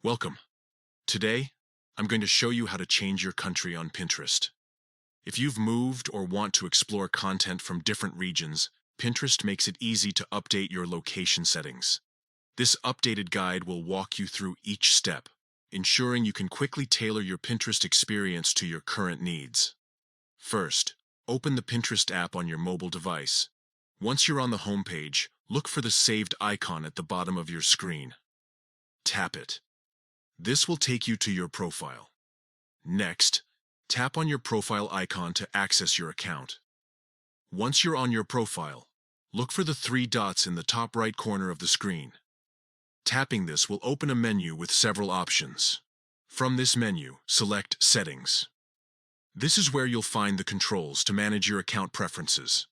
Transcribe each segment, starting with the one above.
Welcome. Today, I'm going to show you how to change your country on Pinterest. If you've moved or want to explore content from different regions, Pinterest makes it easy to update your location settings. This updated guide will walk you through each step, ensuring you can quickly tailor your Pinterest experience to your current needs. First, open the Pinterest app on your mobile device. Once you're on the home page, look for the saved icon at the bottom of your screen. Tap it. This will take you to your profile. Next, tap on your profile icon to access your account. Once you're on your profile, look for the three dots in the top right corner of the screen. Tapping this will open a menu with several options. From this menu, select Settings. This is where you'll find the controls to manage your account preferences.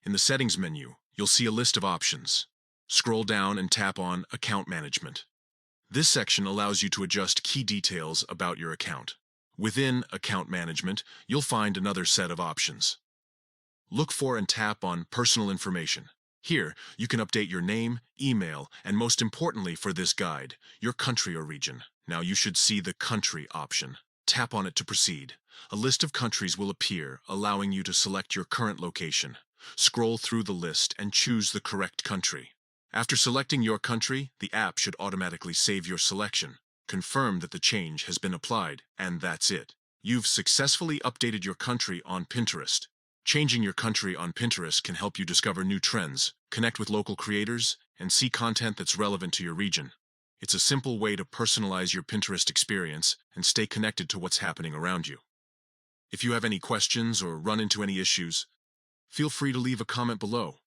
In the Settings menu, you'll see a list of options. Scroll down and tap on Account Management. This section allows you to adjust key details about your account. Within Account Management, you'll find another set of options. Look for and tap on Personal Information. Here, you can update your name, email, and most importantly for this guide, your country or region. Now you should see the Country option. Tap on it to proceed. A list of countries will appear, allowing you to select your current location. Scroll through the list and choose the correct country. After selecting your country, the app should automatically save your selection. Confirm that the change has been applied, and that's it. You've successfully updated your country on Pinterest. Changing your country on Pinterest can help you discover new trends, connect with local creators, and see content that's relevant to your region. It's a simple way to personalize your Pinterest experience and stay connected to what's happening around you. If you have any questions or run into any issues, feel free to leave a comment below.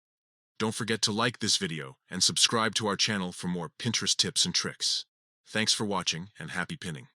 Don't forget to like this video and subscribe to our channel for more Pinterest tips and tricks. Thanks for watching and happy pinning.